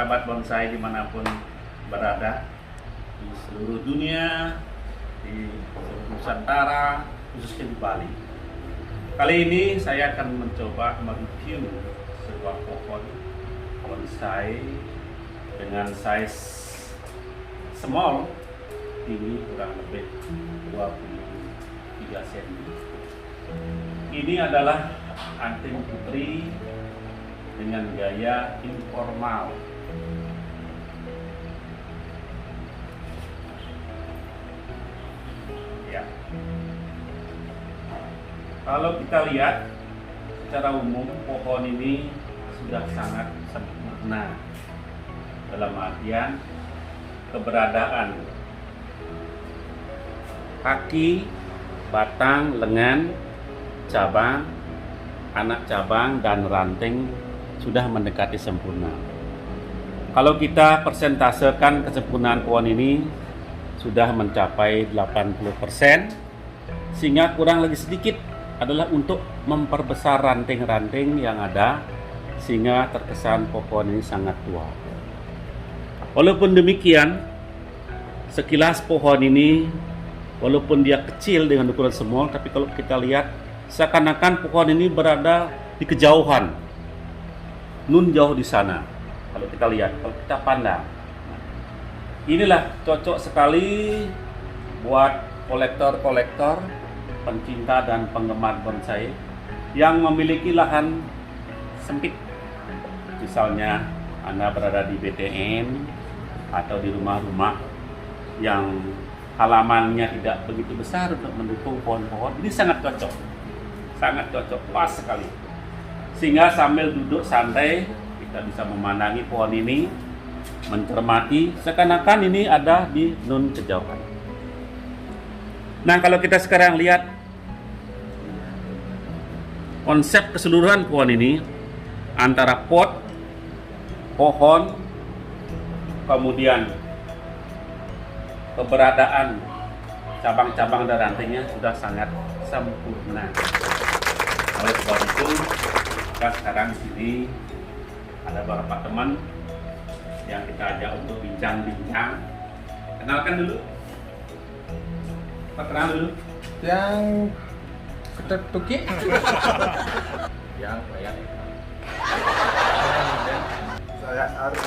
sahabat bonsai dimanapun berada di seluruh dunia, di Nusantara, khususnya di Bali. Kali ini saya akan mencoba mereview sebuah pohon bonsai dengan size small, tinggi kurang lebih 23 cm. Ini adalah anting putri dengan gaya informal. Ya. Kalau kita lihat secara umum, pohon ini sudah sangat sempurna dalam artian keberadaan kaki, batang, lengan, cabang, anak cabang, dan ranting sudah mendekati sempurna. Kalau kita persentasekan kesempurnaan pohon ini sudah mencapai 80%, sehingga kurang lagi sedikit adalah untuk memperbesar ranting-ranting yang ada sehingga terkesan pohon ini sangat tua. Walaupun demikian, sekilas pohon ini walaupun dia kecil dengan ukuran small, tapi kalau kita lihat seakan-akan pohon ini berada di kejauhan, nun jauh di sana. Kalau kita lihat, kalau kita pandang, inilah cocok sekali buat kolektor-kolektor, pencinta dan penggemar bonsai yang memiliki lahan sempit. Misalnya Anda berada di BTN atau di rumah-rumah yang halamannya tidak begitu besar untuk mendukung pohon-pohon, ini sangat cocok, pas sekali. Sehingga sambil duduk santai kita bisa memandangi pohon ini, mencermati seakan-akan ini ada di nun kejauhan. Nah, kalau kita sekarang lihat konsep keseluruhan pohon ini antara pot, pohon, kemudian keberadaan cabang-cabang dan rantingnya sudah sangat sempurna. Oleh sebab itu, kita sekarang di sini ada beberapa teman yang kita ajak untuk bincang-bincang. Kenalkan dulu. Perkenalan dulu. Yang ketuk-tuki. Yang kayak Saya harus.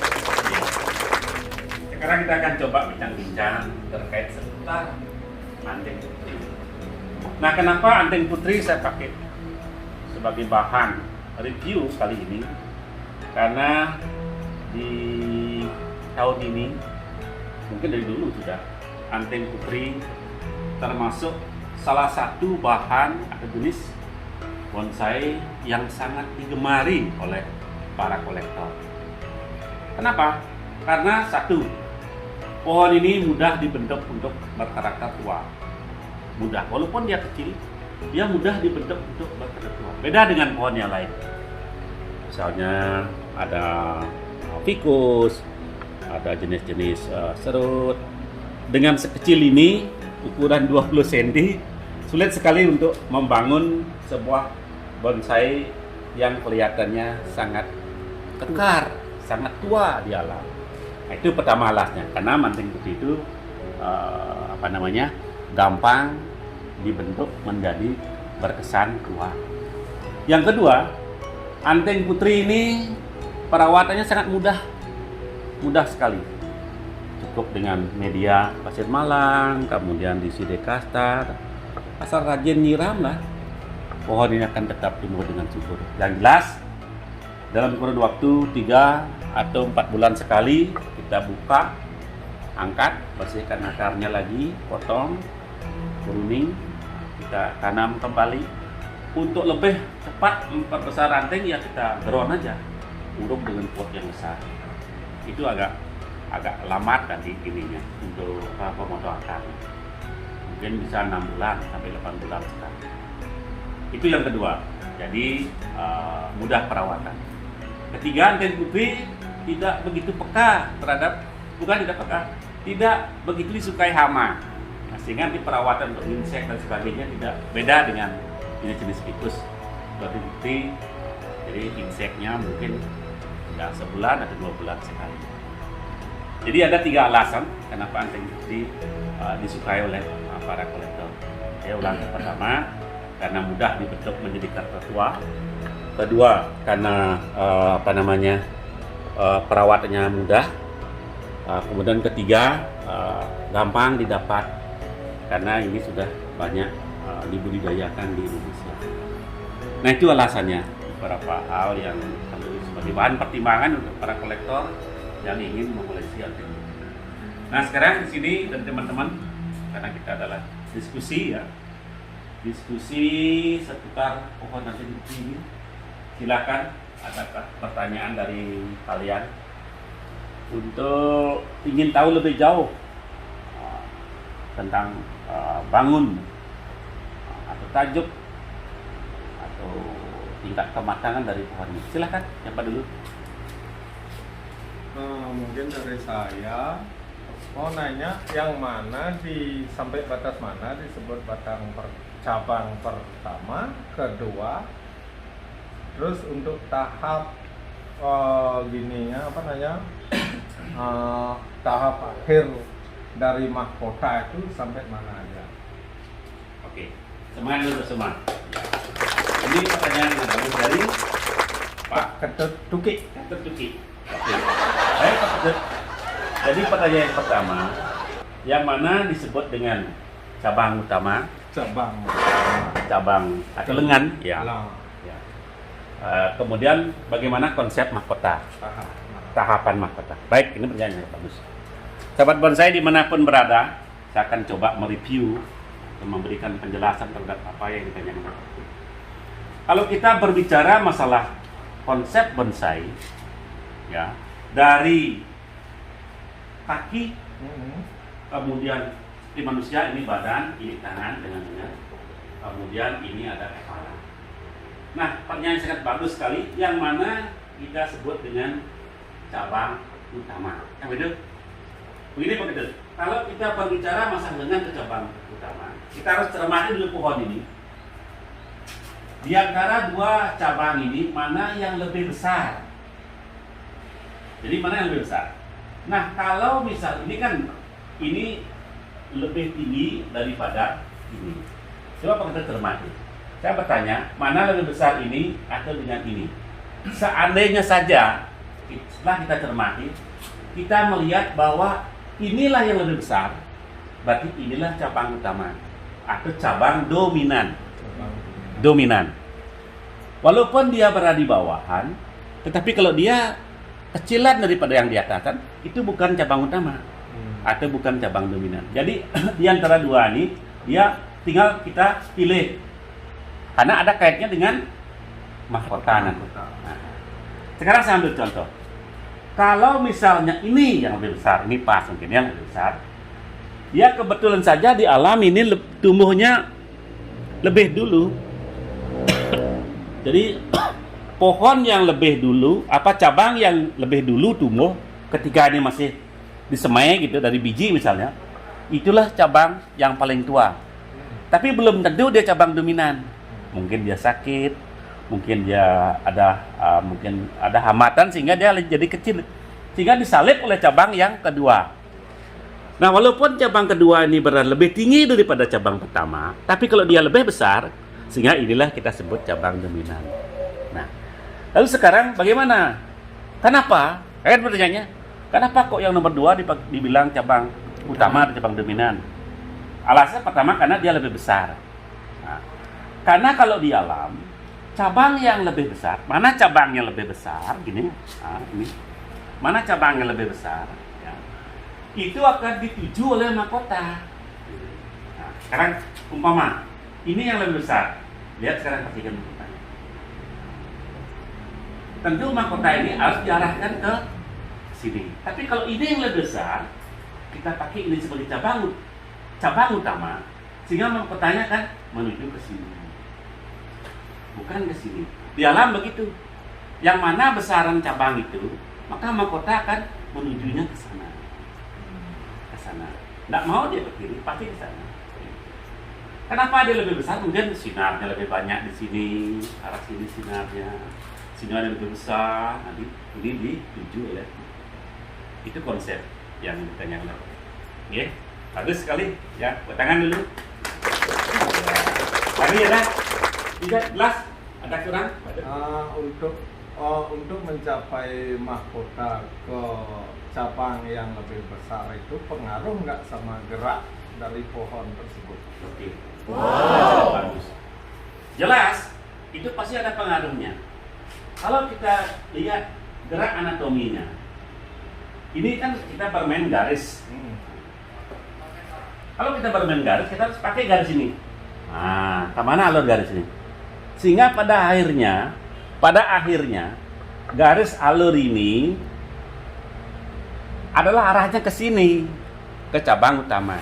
sekarang kita akan coba bincang-bincang terkait seputar anting putri. Nah, kenapa anting putri saya pakai sebagai bahan review kali ini? Karena di tahun ini, mungkin dari dulu sudah, anting putri termasuk salah satu bahan atau jenis bonsai yang sangat digemari oleh para kolektor. Kenapa? Karena satu, pohon ini mudah dibentuk untuk berkarakter tua. Mudah, walaupun dia kecil, dia mudah dibentuk untuk berkarakter tua. Beda dengan pohon yang lain. Misalnya ada ficus, ada jenis-jenis serut. Dengan sekecil ini, ukuran 20 cm, sulit sekali untuk membangun sebuah bonsai yang kelihatannya sangat kekar, sangat tua di alam. Nah, itu pertama alasnya, karena anting putri itu gampang dibentuk menjadi berkesan tua. Yang kedua, anting putri ini perawatannya sangat mudah sekali. Cukup dengan media pasir malang, kemudian diisi dekastar, asal rajin nyiram lah, pohon ini akan tetap tumbuh dengan subur. Yang jelas, dalam kurun waktu 3 atau 4 bulan sekali kita buka, angkat, bersihkan akarnya lagi, potong, pruning, kita tanam kembali. Untuk lebih cepat memperbesar ranting, ya kita ground aja, uruk dengan pot yang besar. Itu agak lambat tadi ininya untuk pemotong akar. Mungkin bisa 6 bulan sampai 8 bulan sekali. Itu yang kedua. Jadi mudah perawatan. Ketiga, anting putri tidak begitu peka terhadap, tidak begitu disukai hama. Nah, sehingga di perawatan untuk insek dan sebagainya tidak beda dengan jenis-jenis ficus. Seperti putri, jadi inseknya mungkin ya sebulan atau 2 bulan sekali. Jadi ada 3 alasan kenapa anting putih disukai oleh para kolektor. Saya ulangi, pertama karena mudah dibentuk menjadi kartu tua. Kedua karena perawatannya mudah. Kemudian ketiga gampang didapat karena ini sudah banyak dibudidayakan di Indonesia. Nah itu alasannya, beberapa hal yang perlu sebagai bahan pertimbangan untuk para kolektor yang ingin mengoleksi anting. Nah sekarang di sini dan teman-teman, karena kita adalah diskusi ya, diskusi seputar pohon anting putih ini. Silakan, adakah pertanyaan dari kalian untuk ingin tahu lebih jauh tentang bangun atau tajuk atau tingkat kematangan dari pohon ini? Silakan, siapa dulu? Mungkin dari saya mau nanya yang mana sampai batas mana disebut cabang pertama, kedua, terus untuk tahap tahap akhir dari mahkota itu sampai mana aja? Oke, semangat dulu semua. Ini pertanyaan yang bagus dari Pak Ketut Tuki. Oke. Baik, Pak Ketut. Jadi pertanyaan yang pertama, yang mana disebut dengan cabang utama? Cabang atau lengan, ya. Ya. Kemudian bagaimana konsep mahkota? Tahapan mahkota. Baik, ini pertanyaan yang bagus. Sahabat bonsai dimanapun berada, saya akan coba mereview dan memberikan penjelasan terhadap apa yang ditanyakan. Kalau kita berbicara masalah konsep bonsai, ya, dari kaki, kemudian di manusia ini badan, ini tangan dengan lengan, kemudian ini ada kepala. Nah, pertanyaan sangat bagus sekali, yang mana kita sebut dengan cabang utama. Yang betul? Begini Pak Kedut, kalau kita berbicara masalah lengan ke cabang utama, kita harus cermati dulu pohon ini. Di antara 2 cabang ini, mana yang lebih besar? Jadi mana yang lebih besar? Nah, kalau misal ini kan ini lebih tinggi daripada ini. Coba Pak Kedut cermati. Saya bertanya, mana lebih besar ini atau dengan ini? Seandainya saja, setelah kita cermati, kita melihat bahwa inilah yang lebih besar, berarti inilah cabang utama atau cabang dominan. Walaupun dia berada di bawahan, tetapi kalau dia kecilan daripada yang di atas, kan itu bukan cabang utama atau bukan cabang dominan. Jadi di antara 2 ini, dia tinggal kita pilih karena ada kaitnya dengan mahkota. Nah, sekarang saya ambil contoh. Kalau misalnya ini yang lebih besar, ini pas mungkin yang lebih besar, ya kebetulan saja di alam ini tumbuhnya lebih dulu. Jadi pohon yang lebih dulu, cabang yang lebih dulu tumbuh ketika ini masih disemai gitu dari biji misalnya, itulah cabang yang paling tua. Tapi belum tentu dia cabang dominan. Mungkin dia sakit, mungkin dia ada hambatan sehingga dia jadi kecil, sehingga disalib oleh cabang yang kedua. Nah, walaupun cabang kedua ini berada lebih tinggi daripada cabang pertama, tapi kalau dia lebih besar, sehingga inilah kita sebut cabang dominan. Nah, lalu sekarang bagaimana? Kenapa? Kan pertanyaannya, kenapa kok yang nomor 2 dibilang cabang utama atau cabang dominan? Alasan pertama karena dia lebih besar. Nah, karena kalau di alam, cabang yang lebih besar, mana cabang yang lebih besar, gini, ini, mana cabang yang lebih besar, ya, itu akan dituju oleh mahkota. Nah, sekarang umpama ini yang lebih besar, lihat sekarang perhatikan mahkotanya. Tentu mahkota ini harus diarahkan ke sini. Tapi kalau ini yang lebih besar, kita pakai ini sebagai cabang utama, sehingga mahkotanya kan menuju ke sini, bukan ke sini. Di alam begitu. Yang mana besaran cabang itu, maka mahkota akan menujunya ke sana. Ke sana. Nggak mau dia ke kiri, pasti ke sana. Kenapa dia lebih besar? Kemudian sinarnya lebih banyak di sini, arah sini sinarnya. sehingga yang lebih besar nanti ini dituju oleh itu konsep yang ditanyakan. Oke, bagus sekali ya, buat tangan dulu. Tadi ada 3 gelas, ada kurang? Untuk mencapai mahkota ke cabang yang lebih besar itu pengaruh nggak sama gerak dari pohon tersebut? Oke. Wow. Bagus. Jelas, itu pasti ada pengaruhnya. Kalau kita lihat gerak anatominya, ini kan kita bermain garis. Kalau kita bermain garis, kita harus pakai garis ini. Nah, kemana alur garis ini? Sehingga pada akhirnya garis alur ini adalah arahnya ke sini, ke cabang utama.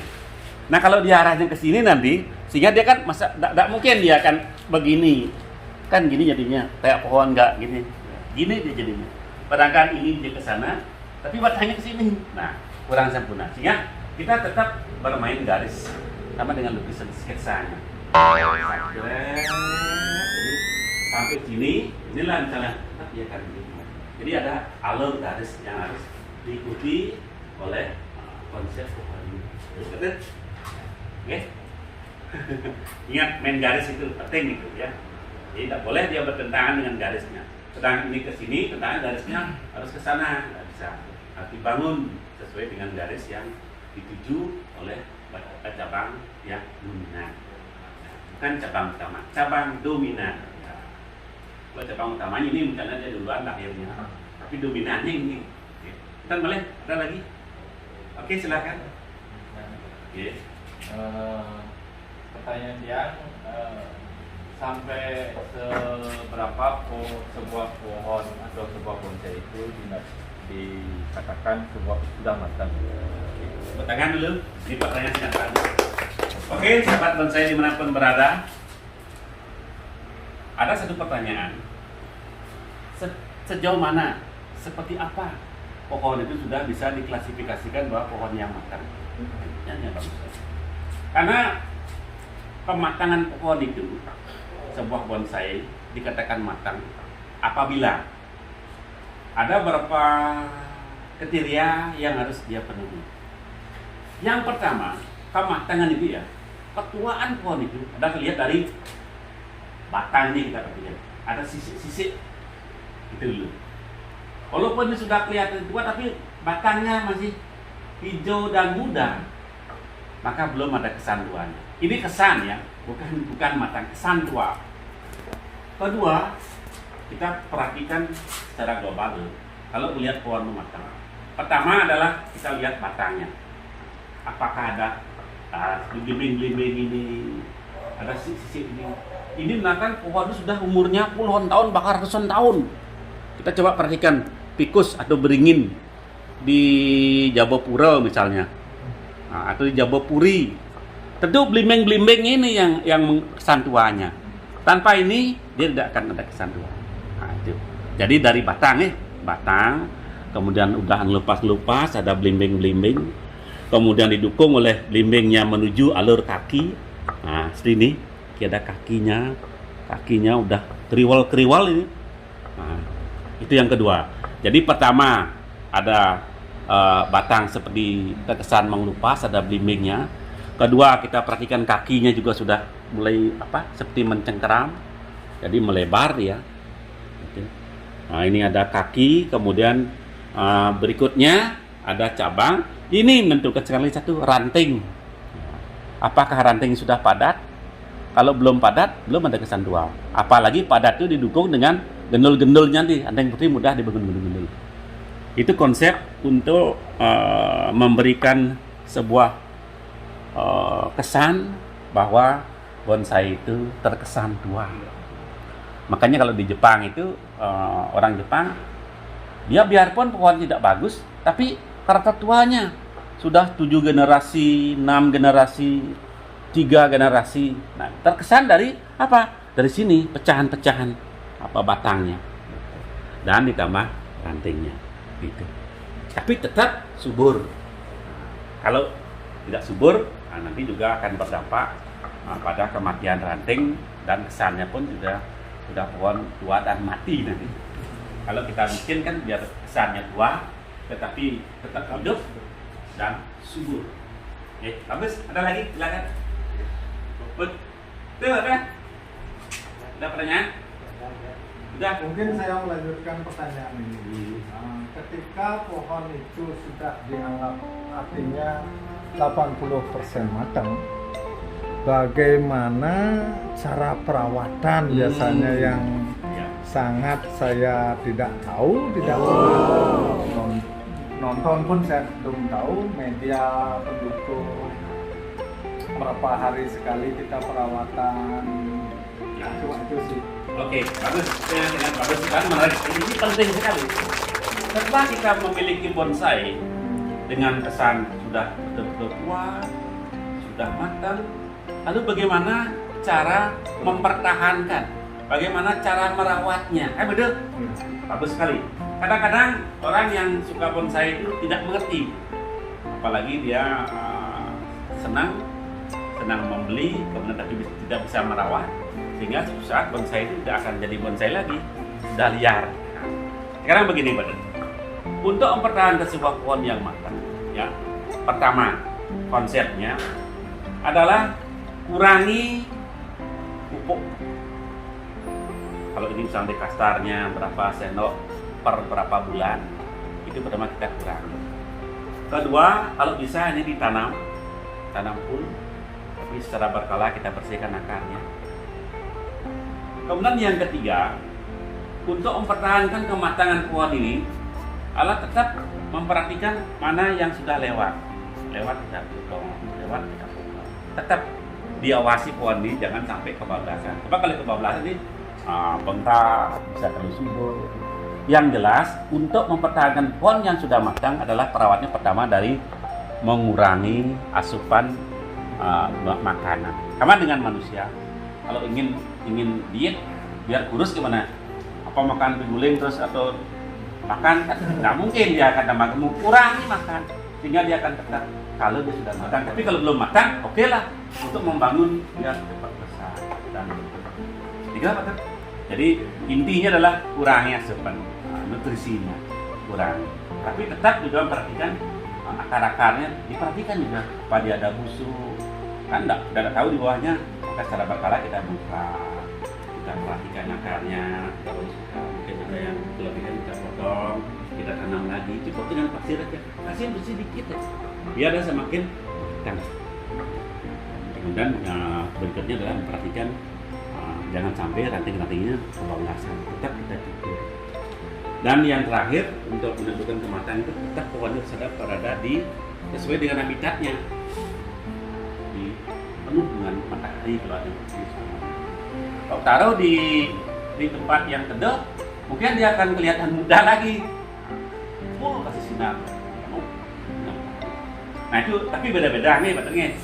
Nah, kalau dia arahnya ke sini nanti, sehingga dia kan tidak mungkin dia akan begini. Kan gini jadinya, kayak pohon enggak gini. Gini dia jadinya. Padahal ini dia ke sana, tapi batangnya ke sini. Nah, kurang sempurna. Sehingga kita tetap bermain garis sama dengan lukisan sketsanya. Jadi sampai sini, inilah misalnya, ya kan gitu. Jadi ada alur garis yang harus diikuti oleh konsep pohon ini. Betul? Oke? Ingat, main garis itu penting itu ya. Jadi tidak boleh dia bertentangan dengan garisnya. Sedang ini ke sini, tentangan garisnya harus ke sana, nggak bisa. Harus dibangun sesuai dengan garis yang dituju oleh cabang yang dominan. Bukan cabang utama, cabang dominan. Kalau cabang utamanya ini misalnya dia duluan lahirnya, tapi dominannya ini. Kita boleh ada lagi? Oke, silakan. Oke. Pertanyaan dia, sampai seberapa sebuah pohon atau sebuah bonsai itu dikatakan sudah matang? Tangan dulu, ini pertanyaan singkat. Oke, sahabat bonsai dimanapun berada, ada satu pertanyaan. Sejauh mana, seperti apa pohon itu sudah bisa diklasifikasikan bahwa pohon yang matang? Yang bagus. Karena pematangan pohon itu, sebuah bonsai dikatakan matang apabila ada beberapa kriteria yang harus dia penuhi. Yang pertama, kematangan itu ya, ketuaan pohon itu ada terlihat dari batangnya, kita perhatikan ada sisik-sisik itu dulu. Walaupun ini sudah kelihatan tua tapi batangnya masih hijau dan muda, maka belum ada kesan tuanya. Ini kesan ya, bukan matang, kesan tua. Kedua, kita perhatikan secara global dulu. Kalau melihat pohon matang, pertama adalah kita lihat batangnya. Apakah ada glimbing-glimbing ini, ada sisi ini. Ini menandakan pohon itu sudah umurnya puluhan tahun, bahkan ratusan tahun. Kita coba perhatikan pikus atau beringin di Jabapura misalnya, atau di Jabapuri. Tentu blimbing-blimbing ini yang kesan tuanya. Tanpa ini dia tidak akan ada kesan tua. Nah, itu. Jadi dari batang kemudian udah lepas-lepas ada blimbing-blimbing, kemudian didukung oleh blimbingnya menuju alur kaki. Nah, sini ada kakinya udah kriwal-kriwal ini. Nah, itu yang kedua. Jadi pertama ada batang seperti terkesan mengelupas, ada blimbingnya. Kedua, kita perhatikan kakinya juga sudah mulai seperti mencengkeram, jadi melebar ya. Nah, ini ada kaki, kemudian berikutnya ada cabang. Ini menentukan sekali satu ranting. Apakah ranting sudah padat? Kalau belum padat, belum ada kesan tua. Apalagi padat itu didukung dengan gendul-gendulnya nanti, ranting putih mudah dibangun gendul-gendul. Itu konsep untuk memberikan sebuah kesan bahwa bonsai itu terkesan tua. Makanya kalau di Jepang itu orang Jepang, dia biarpun pohon tidak bagus, tapi karakter tuanya sudah 7 generasi, 6 generasi, 3 generasi. Nah, terkesan dari apa? Dari sini pecahan-pecahan batangnya dan ditambah rantingnya gitu. Tapi tetap subur. Kalau tidak subur, nanti juga akan berdampak pada kematian ranting dan kesannya pun sudah pohon tua dan mati nanti. Kalau kita bikin kan biar kesannya tua, tetapi tetap hidup dan subur. Oke, bagus. Ada lagi? Silakan. Betul kan? Ada pertanyaan? Sudah. Mungkin saya melanjutkan pertanyaan ini. Ketika pohon itu sudah dianggap artinya 80% matang, bagaimana cara perawatan biasanya yang Ya. sangat saya tidak tahu, tidak pernah nonton pun saya belum tahu, media pendukung berapa hari sekali kita perawatan, Ya. cuma itu sih. Oke, bagus. Dengan bagus kan menarik. Ini penting sekali. Setelah kita memiliki bonsai dengan kesan sudah betul-betul tua, sudah matang, lalu bagaimana cara mempertahankan? Bagaimana cara merawatnya? Betul? Bagus sekali. Kadang-kadang orang yang suka bonsai itu tidak mengerti, apalagi dia senang membeli, kemudian tapi tidak bisa merawat, sehingga suatu saat bonsai itu tidak akan jadi bonsai lagi, sudah liar. Sekarang begini, Pak. Untuk mempertahankan sebuah pohon yang matang, ya, pertama konsepnya adalah kurangi pupuk. Kalau ini misalnya kastarnya berapa sendok per berapa bulan, itu pertama kita kurangi. Kedua, kalau bisa ini tanam pun, tapi secara berkala kita bersihkan akarnya. Kemudian yang ketiga, untuk mempertahankan kematangan pohon ini, adalah tetap memperhatikan mana yang sudah lewat kita potong, kita potong. Tetap diawasi pohon ini jangan sampai kebablasan. Sebab kalau kebablasan ini bengkak, bisa terlalu subur. Yang jelas untuk mempertahankan pohon yang sudah matang adalah perawatnya pertama dari mengurangi asupan makanan. Sama dengan manusia, kalau ingin diet biar kurus gimana? Apa makan piguling terus atau makan kan nggak mungkin, dia akan makan, kurangi makan sehingga dia akan tetap kalau dia sudah matang. Tapi kalau belum matang, oke lah untuk membangun dia cepat besar dan tiga matang. Jadi intinya adalah kurangi asupan nutrisinya, kurangi. Tapi tetap juga memperhatikan akar-akarnya, diperhatikan juga apa dia ada busuk kan tidak tahu di bawahnya, maka secara berkala kita buka, kita perhatikan akarnya, kalau suka mungkin ada yang kelebihan kita potong, kita tanam lagi, cukup dengan pasir aja, kasih bersih dikit ya, biar dia semakin tanam. Kemudian berikutnya adalah memperhatikan jangan sampai ranting-rantingnya kebablasan, tetap kita cukur. Dan yang terakhir untuk menentukan kematangan itu tetap pohonnya sedang berada di sesuai dengan habitatnya, di penuh dengan matahari kalau ada sama. Kalau taruh di tempat yang teduh, mungkin dia akan kelihatan muda lagi. Oh, kasih sinar. Nah itu tapi beda-beda nih batangnya.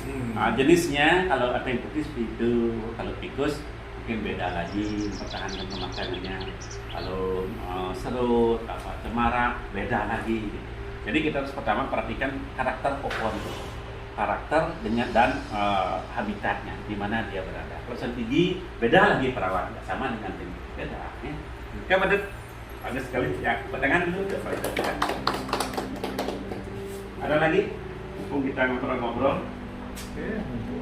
Jenisnya kalau ada yang putih seperti itu, kalau tikus mungkin beda lagi mempertahankan kematangannya. Kalau serut, cemara beda lagi. Jadi kita harus pertama perhatikan karakter pohon, karakter dan habitatnya, di mana dia berada. Kalau tinggi beda lagi perawatan, sama dengan tinggi beda. Ya. Oke, Badut, bagus sekali. Ya, pertengahan dulu. Ada lagi? Mumpung kita ngobrol-ngobrol. Oke, mungkin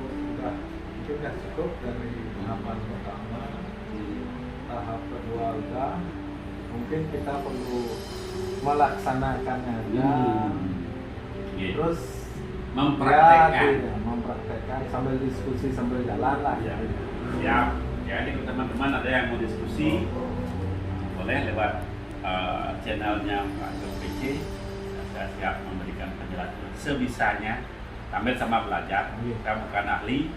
sudah cukup dari tahapan pertama. Tahap kedua udah, mungkin kita perlu melaksanakannya terus mempraktekkan sambil diskusi sambil jalan lah ya. Ya ini teman-teman ada yang mau diskusi boleh lewat channelnya Pak PC. Saya siap memberikan penjelasan sebisanya sambil sama belajar. Saya bukan ahli,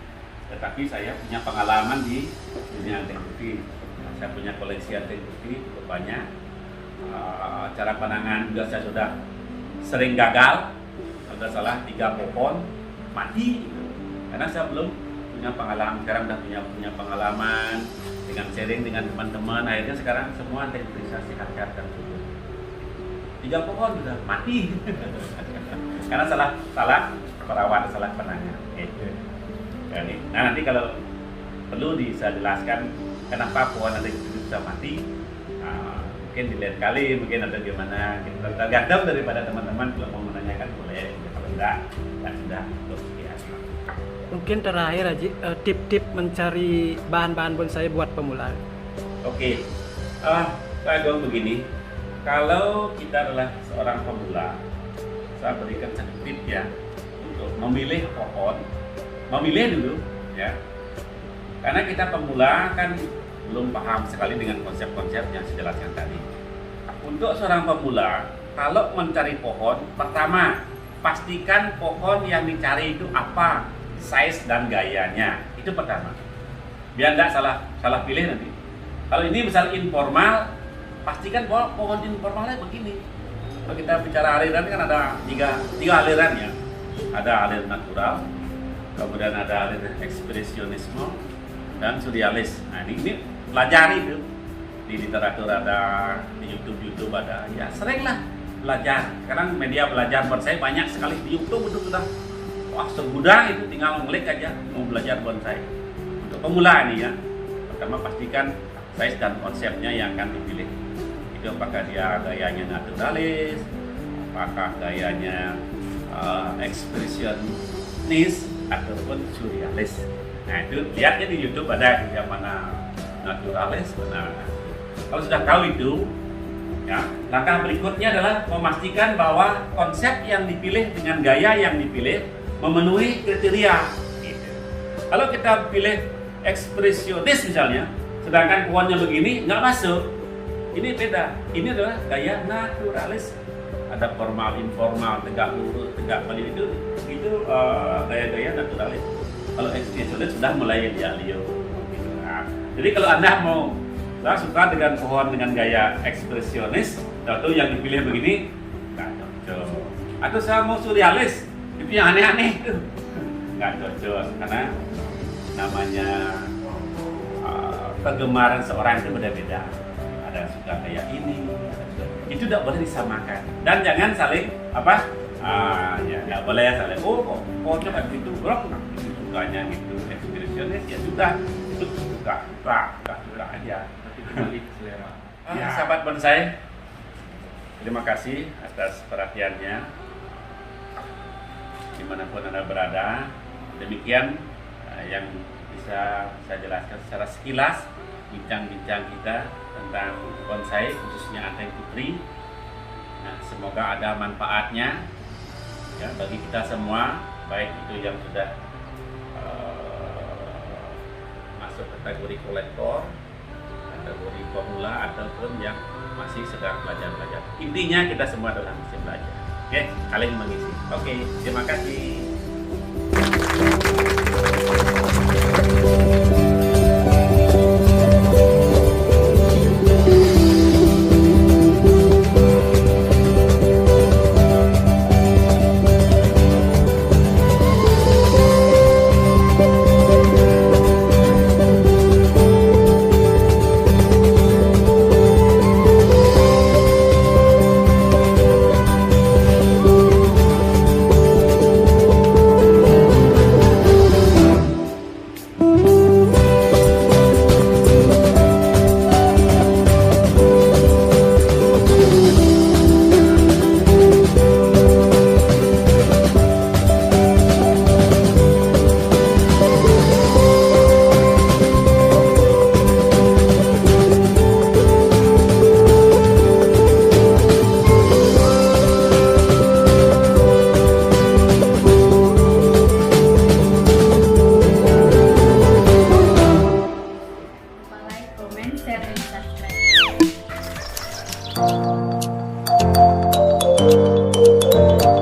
tetapi saya punya pengalaman di dunia anting putih. Saya punya koleksi anting putih cukup banyak. Cara penanganan juga saya sudah sering gagal, sudah salah 3 pohon mati karena saya belum punya pengalaman. Sekarang sudah punya pengalaman dengan sharing dengan teman-teman, akhirnya sekarang semua anting putih saya sehat-sehat dan subur. 3 pohon sudah mati karena salah perawat, salah penanganan. Nah nanti kalau perlu bisa jelaskan kenapa pohon anting putih bisa mati. mungkin di lain kali mungkin ada gimana gitu. Tergantung daripada teman-teman, kalau mau menanyakan boleh, kalau enggak ya sudah untuk sekian. Mungkin terakhir Haji, tip-tip mencari bahan-bahan bonsai buat pemula. Oke, Pak Agung begini, kalau kita adalah seorang pemula, saya berikan satu tip ya untuk memilih pohon, memilih dulu ya, karena kita pemula kan belum paham sekali dengan konsep-konsep yang saya jelaskan tadi. Untuk seorang pemula, kalau mencari pohon, pertama pastikan pohon yang dicari itu apa size dan gayanya, itu pertama, biar nggak salah pilih nanti. Kalau ini misal informal, pastikan bahwa pohon informalnya begini. Kalau kita bicara aliran kan ada tiga aliran ya. Ada aliran natural, kemudian ada aliran ekspresionisme dan surrealis. Nah ini pelajari itu di literatur ada, di YouTube ada, ya seringlah belajar. Sekarang media belajar bonsai banyak sekali di YouTube, itu sudah wah segudang, itu tinggal ngeklik aja mau belajar bonsai. Untuk pemula nih ya, pertama pastikan size dan konsepnya yang akan dipilih. Itu apakah dia gayanya naturalis, apakah gayanya ekspresionis ataupun surrealis. Nah itu lihatnya di YouTube ada yang mana naturalis, mana. Kalau sudah tahu itu, ya langkah berikutnya adalah memastikan bahwa konsep yang dipilih dengan gaya yang dipilih memenuhi kriteria. Gitu. Kalau kita pilih ekspresionis misalnya, sedangkan pohonnya begini nggak masuk, ini beda. Ini adalah gaya naturalis, ada formal, informal, tegak lurus, tegak balik, itu gaya-gaya naturalis. Kalau ekspresionis sudah mulai dialio. Gitu. Nah, jadi kalau Anda mau suka dengan pohon dengan gaya ekspresionis, atau yang dipilih begini nggak cocok. Atau saya mau surrealis, itu yang aneh-aneh itu nggak cocok, karena namanya kegemaran seorang itu beda-beda. Ada yang suka kayak ini, itu tidak boleh disamakan. Dan jangan saling ya nggak boleh saling pohonnya kayak gitu, itu sukanya gitu, ekspresionis ya sudah, itu suka aja. Balik selera. Ya, sahabat bonsai, terima kasih atas perhatiannya dimanapun Anda berada. Demikian yang bisa saya jelaskan secara sekilas bincang-bincang kita tentang bonsai, khususnya Anteng Putri. Nah, semoga ada manfaatnya ya bagi kita semua, baik itu yang sudah masuk kategori kolektor, kategori pemula, ataupun yang masih sedang belajar. Intinya kita semua adalah masih belajar. Oke, kalian mengisi. Oke, terima kasih. Thank you.